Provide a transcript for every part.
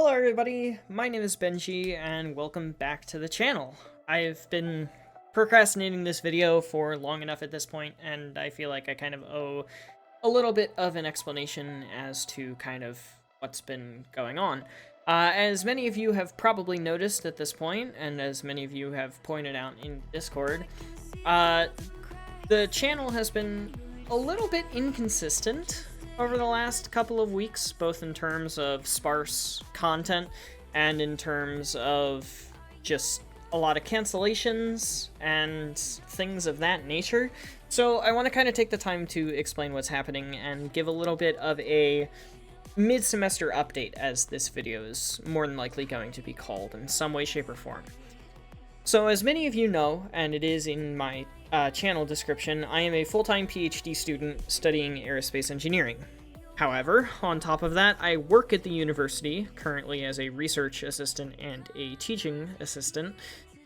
Hello everybody, my name is Benji and welcome back to the channel. I've been procrastinating this video for long enough at this point, and I feel like I kind of owe a little bit of an explanation as to kind of what's been going on. As many of you have probably noticed at this point, and as many of you have pointed out in Discord, the channel has been a little bit inconsistent over the last couple of weeks, both in terms of sparse content and in terms of just a lot of cancellations and things of that nature. So I want to kind of take the time to explain what's happening and give a little bit of a mid-semester update, as this video is more than likely going to be called in some way, shape, or form. So as many of you know, and it is in my channel description, I am a full-time PhD student studying aerospace engineering. However, on top of that, I work at the university, currently as a research assistant and a teaching assistant,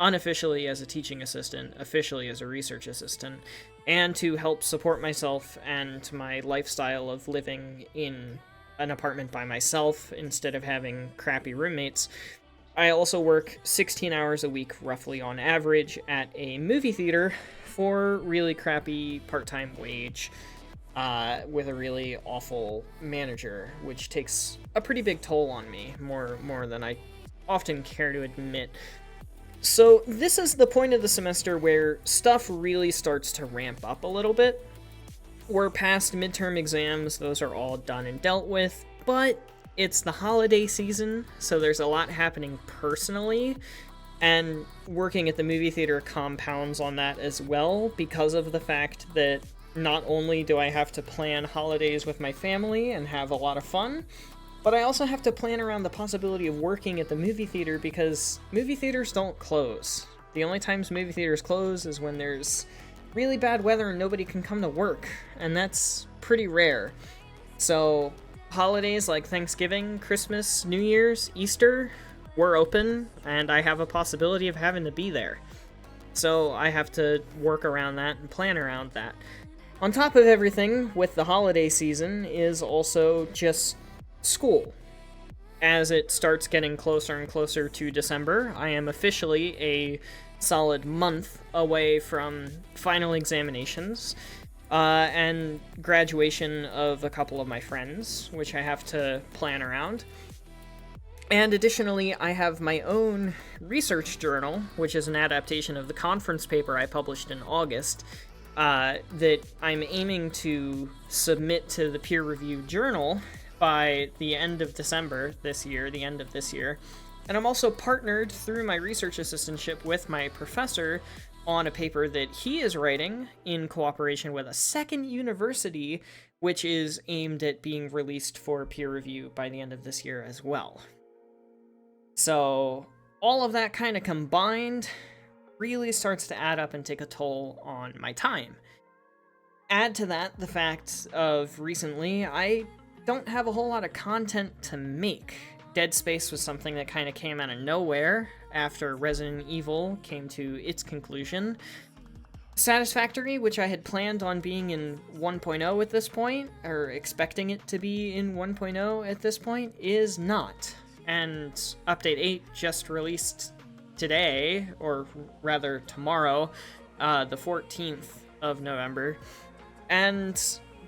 unofficially as a teaching assistant, officially as a research assistant, and to help support myself and my lifestyle of living in an apartment by myself instead of having crappy roommates, I also work 16 hours a week, roughly on average, at a movie theater for really crappy part-time wage, with a really awful manager, which takes a pretty big toll on me, more than I often care to admit. So this is the point of the semester where stuff really starts to ramp up a little bit. We're past midterm exams, those are all done and dealt with, but it's the holiday season, so there's a lot happening personally, and working at the movie theater compounds on that as well, because of the fact that not only do I have to plan holidays with my family and have a lot of fun, but I also have to plan around the possibility of working at the movie theater, because movie theaters don't close. The only times movie theaters close is when there's really bad weather and nobody can come to work, and that's pretty rare. So holidays like Thanksgiving, Christmas, New Year's, Easter, we're open, and I have a possibility of having to be there. So I have to work around that and plan around that. On top of everything, with the holiday season, is also just school. As it starts getting closer and closer to December, I am officially a solid month away from final examinations, and graduation of a couple of my friends, which I have to plan around. And additionally, I have my own research journal, which is an adaptation of the conference paper I published in August, that I'm aiming to submit to the peer-reviewed journal by the end of December this year, the end of this year. And I'm also partnered through my research assistantship with my professor on a paper that he is writing in cooperation with a second university, which is aimed at being released for peer review by the end of this year as well. So all of that kind of combined really starts to add up and take a toll on my time. Add to that the fact of recently, I don't have a whole lot of content to make. Dead Space was something that kind of came out of nowhere after Resident Evil came to its conclusion. Satisfactory, which I had planned on being in 1.0 at this point, or expecting it to be in 1.0 at this point, is not. And Update 8 just released today, or rather tomorrow, the 14th of November, and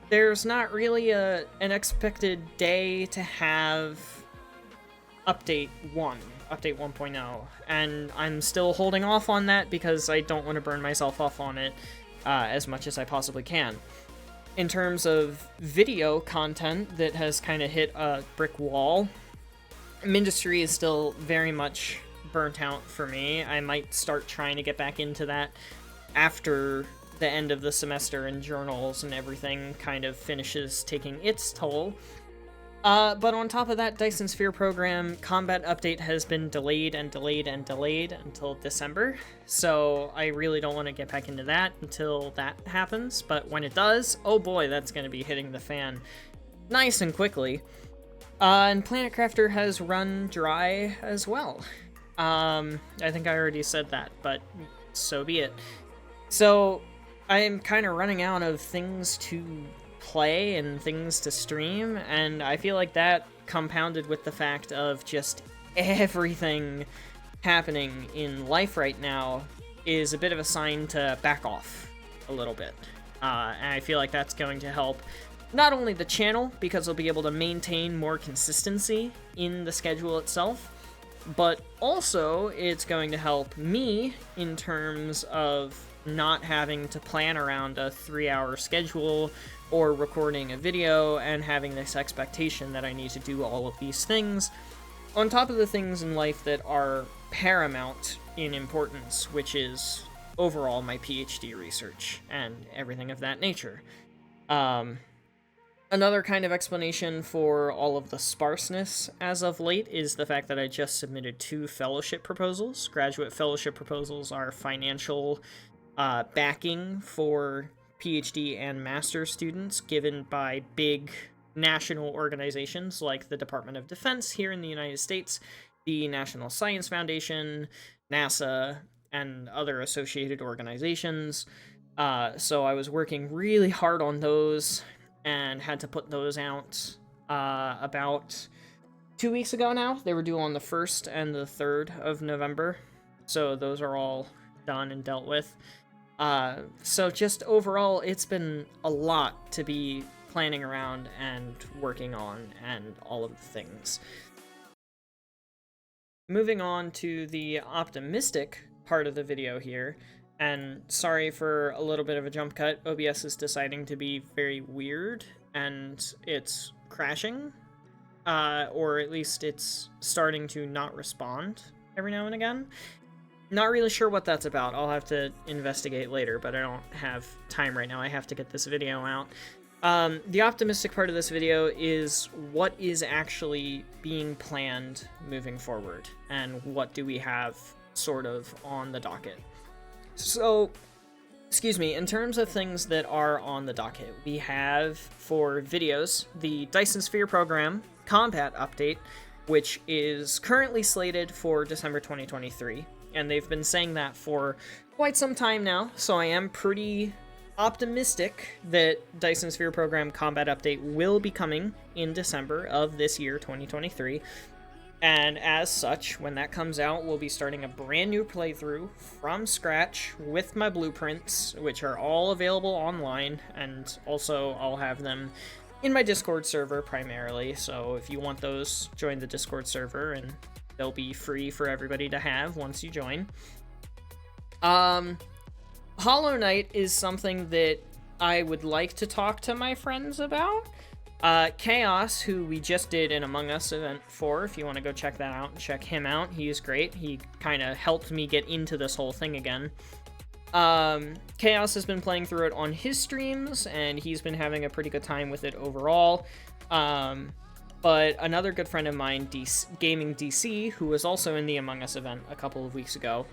there's not really an expected day to have Update 1.0, and I'm still holding off on that because I don't want to burn myself off on it as much as I possibly can. In terms of video content that has kind of hit a brick wall, Ministry is still very much burnt out for me. I might start trying to get back into that after the end of the semester and journals and everything kind of finishes taking its toll. But on top of that, Dyson Sphere program combat update has been delayed and delayed and delayed until December, so I really don't want to get back into that until that happens, but when it does, oh boy, that's going to be hitting the fan nice and quickly. And Planet Crafter has run dry as well. I think I already said that, but so be it. So I'm kind of running out of things to play and things to stream, and I feel like that compounded with the fact of just everything happening in life right now is a bit of a sign to back off a little bit. And I feel like that's going to help not only the channel, because I'll be able to maintain more consistency in the schedule itself, but also it's going to help me in terms of not having to plan around a 3-hour schedule or recording a video and having this expectation that I need to do all of these things on top of the things in life that are paramount in importance, which is overall my PhD research and everything of that nature. Another kind of explanation for all of the sparseness as of late is the fact that I just submitted 2 fellowship proposals. Graduate fellowship proposals are financial backing for PhD and master's students given by big national organizations like the Department of Defense here in the United States, the National Science Foundation, NASA, and other associated organizations. So I was working really hard on those and had to put those out about 2 weeks ago now. They were due on the 1st and the 3rd of November. So those are all done and dealt with. So just overall, it's been a lot to be planning around and working on and all of the things. Moving on to the optimistic part of the video here, and sorry for a little bit of a jump cut. OBS is deciding to be very weird, and it's crashing, or at least it's starting to not respond every now and again. Not really sure what that's about. I'll have to investigate later, but I don't have time right now. I have to get this video out. The optimistic part of this video is what is actually being planned moving forward, and what do we have sort of on the docket. So, excuse me, in terms of things that are on the docket, we have, for videos, the Dyson Sphere program combat update, which is currently slated for December 2023, and they've been saying that for quite some time now, so I am pretty optimistic that Dyson Sphere program combat update will be coming in December of this year, 2023. And as such, when that comes out, we'll be starting a brand new playthrough from scratch with my blueprints, which are all available online, and also I'll have them in my Discord server primarily, so if you want those, join the Discord server, and they'll be free for everybody to have once you join. Hollow Knight is something that I would like to talk to my friends about. Chaos, who we just did an Among Us event for, if you want to go check that out and check him out, he's great. He kind of helped me get into this whole thing again. Chaos has been playing through it on his streams, and he's been having a pretty good time with it overall. But another good friend of mine, Gaming DC, who was also in the Among Us event a couple of weeks ago,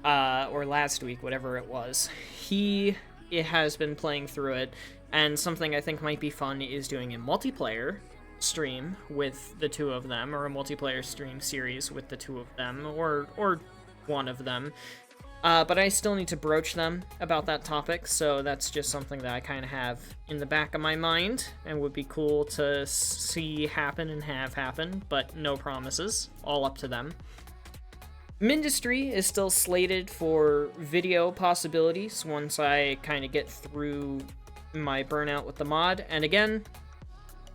or last week, whatever it was, he has been playing through it, and something I think might be fun is doing a multiplayer stream with the two of them, or a multiplayer stream series with the two of them, or one of them. But I still need to broach them about that topic, so that's just something that I kind of have in the back of my mind, and would be cool to see happen and have happen, but no promises, all up to them. Mindustry is still slated for video possibilities once I kind of get through my burnout with the mod, and again,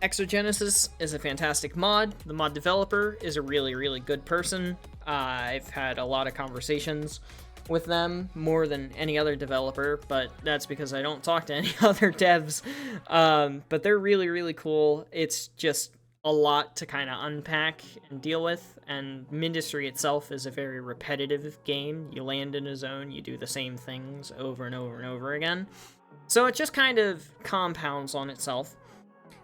Exogenesis is a fantastic mod. The mod developer is a really, really good person. I've had a lot of conversations with them, more than any other developer, but that's because I don't talk to any other devs. But they're really, really cool. It's just a lot to kind of unpack and deal with, and Mindustry itself is a very repetitive game. You land in a zone, you do the same things over and over and over again. So it just kind of compounds on itself.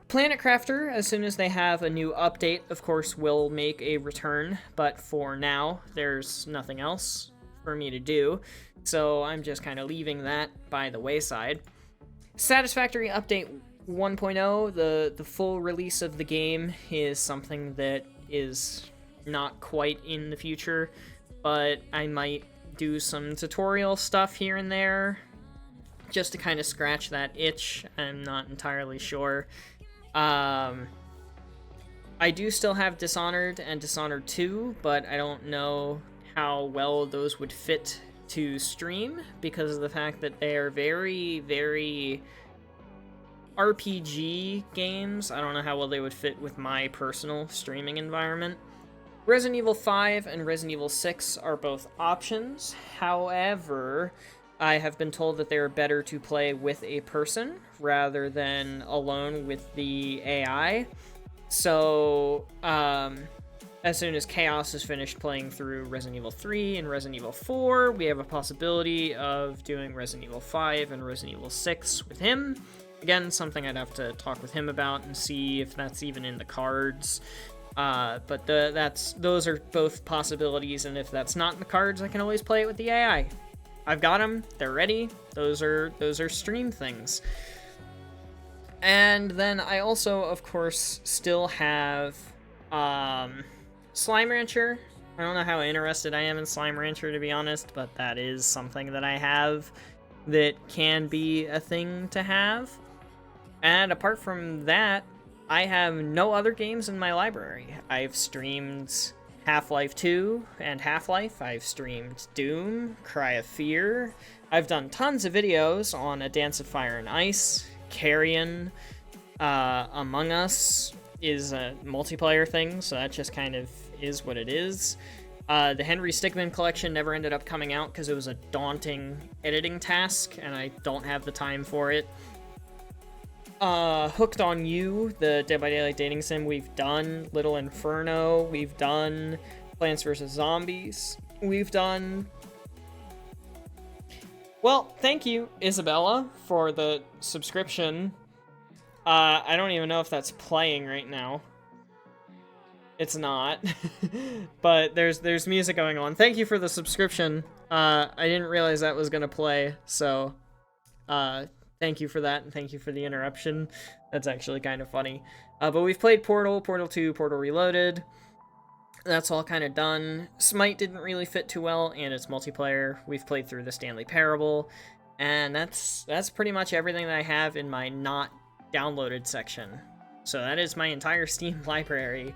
Planet Crafter, as soon as they have a new update, of course, will make a return, but for now, there's nothing else for me to do, so I'm just kind of leaving that by the wayside. Satisfactory Update 1.0, the full release of the game, is something that is not quite in the future, but I might do some tutorial stuff here and there, just to kind of scratch that itch. I'm not entirely sure. I do still have Dishonored and Dishonored 2, but I don't know how well those would fit to stream because of the fact that they are very, very RPG games. I don't know how well they would fit with my personal streaming environment. Resident Evil 5 and Resident Evil 6 are both options. However, I have been told that they are better to play with a person rather than alone with the AI. So, as soon as Chaos is finished playing through Resident Evil 3 and Resident Evil 4, we have a possibility of doing Resident Evil 5 and Resident Evil 6 with him. Again, something I'd have to talk with him about and see if that's even in the cards. But those are both possibilities, and if that's not in the cards, I can always play it with the AI. I've got them, they're ready, those are stream things. And then I also, of course, still have Slime Rancher. I don't know how interested I am in Slime Rancher, to be honest, but that is something that I have that can be a thing to have. And apart from that, I have no other games in my library. I've streamed Half-Life 2 and Half-Life. I've streamed Doom, Cry of Fear. I've done tons of videos on A Dance of Fire and Ice, Carrion, Among Us is a multiplayer thing, so that just kind of is what it is. The Henry Stickmin collection never ended up coming out because it was a daunting editing task, and I don't have the time for it. Hooked on You, the Dead by Daylight dating sim, we've done. Little Inferno, we've done. Plants vs. Zombies, we've done. Well, thank you, Isabella, for the subscription. I don't even know if that's playing right now. It's not. But there's music going on. Thank you for the subscription. I didn't realize that was gonna play, so thank you for that, and thank you for the interruption. That's actually kind of funny. But we've played Portal, Portal 2, Portal Reloaded. That's all kind of done. Smite didn't really fit too well, and it's multiplayer. We've played through the Stanley Parable, and that's pretty much everything that I have in my not downloaded section. So that is my entire Steam library,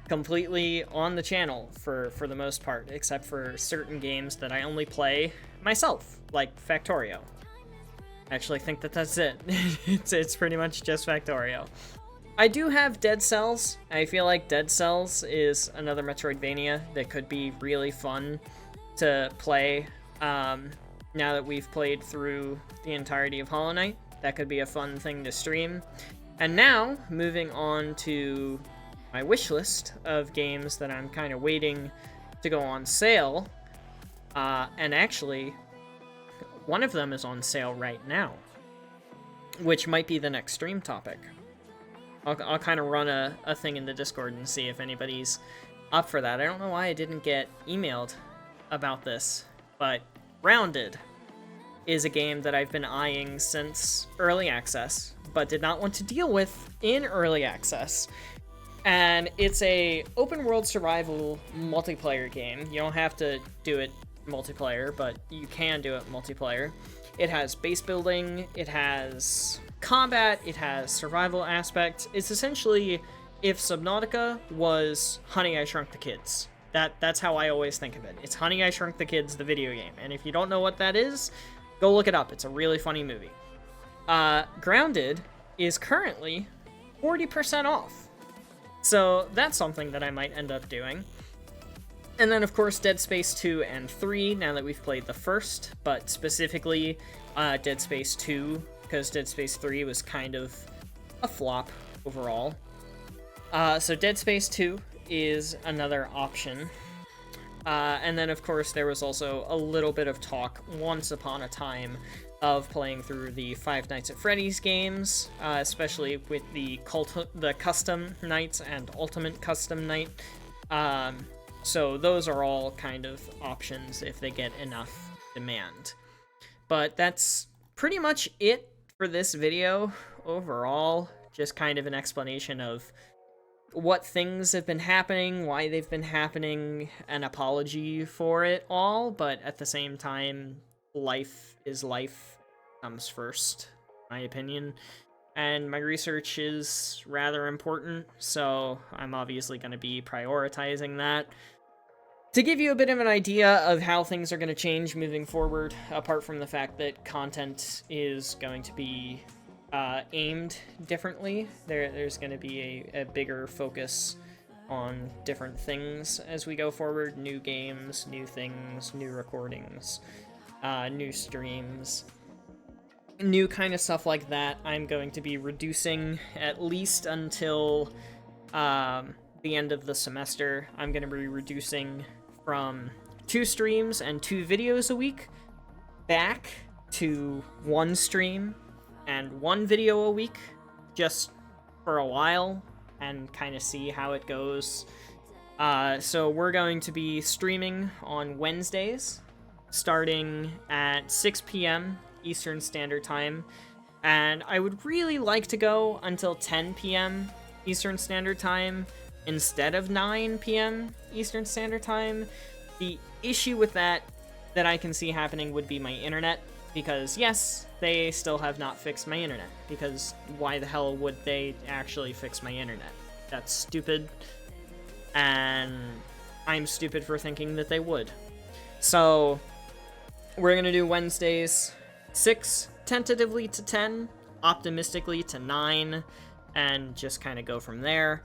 completely on the channel for the most part, except for certain games that I only play myself, like Factorio. I actually think that that's it. It's pretty much just Factorio. I do have Dead Cells. I feel like Dead Cells is another Metroidvania that could be really fun to play now that we've played through the entirety of Hollow Knight. That could be a fun thing to stream. And now, moving on to my wish list of games that I'm kind of waiting to go on sale. And actually, one of them is on sale right now, which might be the next stream topic. I'll kind of run a thing in the Discord and see if anybody's up for that. I don't know why I didn't get emailed about this, but Grounded is a game that I've been eyeing since early access, but did not want to deal with in early access. And it's a open world survival multiplayer game. You don't have to do it multiplayer, but you can do it multiplayer. It has base building, it has combat, it has survival aspects. It's essentially if Subnautica was Honey, I Shrunk the Kids. That's how I always think of it. It's Honey, I Shrunk the Kids, the video game. And if you don't know what that is, go look it up. It's a really funny movie. Grounded is currently 40% off. So that's something that I might end up doing. And then, of course, Dead Space 2 and 3, now that we've played the first, but specifically Dead Space 2, because Dead Space 3 was kind of a flop overall. So Dead Space 2 is another option. And then, of course, there was also a little bit of talk once upon a time of playing through the Five Nights at Freddy's games, especially with the Custom Nights and Ultimate Custom Night. So those are all kind of options if they get enough demand. But that's pretty much it for this video overall. Just kind of an explanation of what things have been happening, why they've been happening, an apology for it all, but at the same time, life is life, comes first, in my opinion. and my research is rather important, so I'm obviously going to be prioritizing that. To give you a bit of an idea of how things are going to change moving forward, apart from the fact that content is going to be aimed differently, there's going to be a bigger focus on different things as we go forward. New games, new things, new recordings, new streams, new kind of stuff like that. I'm going to be reducing at least until the end of the semester. I'm going to be reducing from 2 streams and 2 videos a week back to 1 stream and 1 video a week, just for a while, and kind of see how it goes. So we're going to be streaming on Wednesdays, starting at 6 p.m. Eastern Standard Time, and I would really like to go until 10 p.m. Eastern Standard Time instead of 9 p.m. Eastern Standard Time. The issue with that I can see happening would be my internet, because yes, they still have not fixed my internet, because why the hell would they actually fix my internet? That's stupid, and I'm stupid for thinking that they would. So we're gonna do Wednesdays 6, tentatively to 10, optimistically to 9, and just kind of go from there.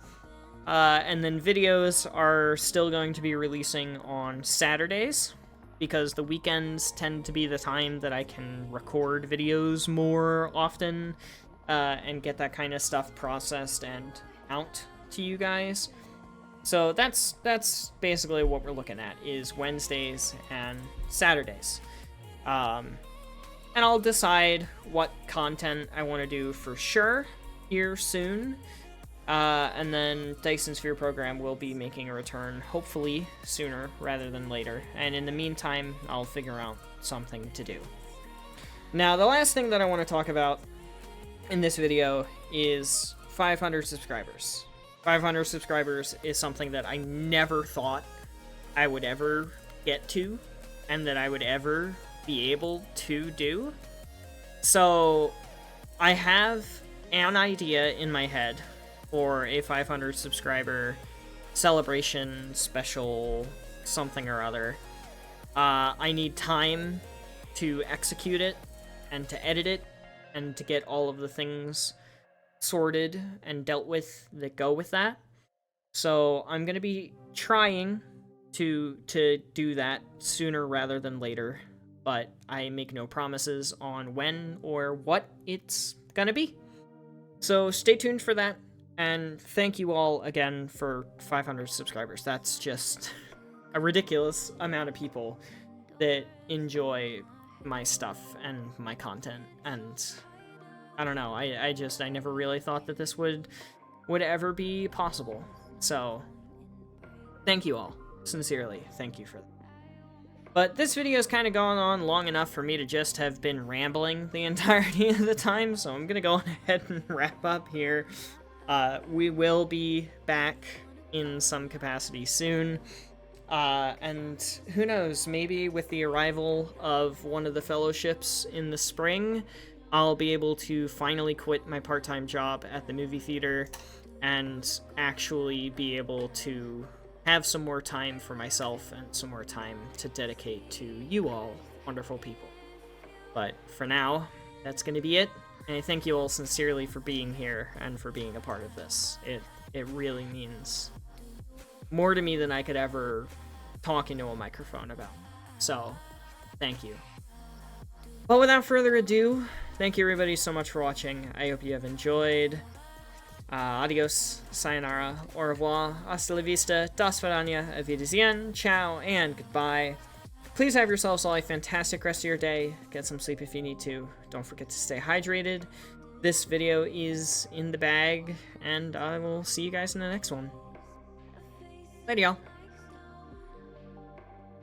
And then videos are still going to be releasing on Saturdays, because the weekends tend to be the time that I can record videos more often, and get that kind of stuff processed and out to you guys. So that's basically what we're looking at, is Wednesdays and Saturdays. And I'll decide what content I want to do for sure here soon. And then Dyson Sphere Program will be making a return, hopefully sooner rather than later. And in the meantime, I'll figure out something to do. Now, the last thing that I want to talk about in this video is 500 subscribers. 500 subscribers is something that I never thought I would ever get to, and that I would ever be able to do. So I have an idea in my head for a 500 subscriber celebration special something or other. I need time to execute it and to edit it and to get all of the things sorted and dealt with that go with that. So I'm going to be trying to do that sooner rather than later, but I make no promises on when or what it's going to be. So stay tuned for that, and thank you all again for 500 subscribers. That's just a ridiculous amount of people that enjoy my stuff and my content, and I don't know, I never really thought that this would ever be possible. So thank you all. Sincerely, thank you for that. But this video is kind of going on long enough for me to just have been rambling the entirety of the time, so I'm gonna go ahead and wrap up here. We will be back in some capacity soon. And who knows, maybe with the arrival of one of the fellowships in the spring, I'll be able to finally quit my part-time job at the movie theater and actually be able to have some more time for myself and some more time to dedicate to you all wonderful people. But for now, that's going to be it. And I thank you all sincerely for being here and for being a part of this. It really means more to me than I could ever talk into a microphone about. So, thank you. But without further ado, thank you everybody so much for watching. I hope you have enjoyed. Adios, sayonara, au revoir, hasta la vista, das vidania, auf Wiedersehen, ciao, and goodbye. Please have yourselves all a fantastic rest of your day. Get some sleep if you need to. Don't forget to stay hydrated. This video is in the bag, and I will see you guys in the next one. Later, y'all.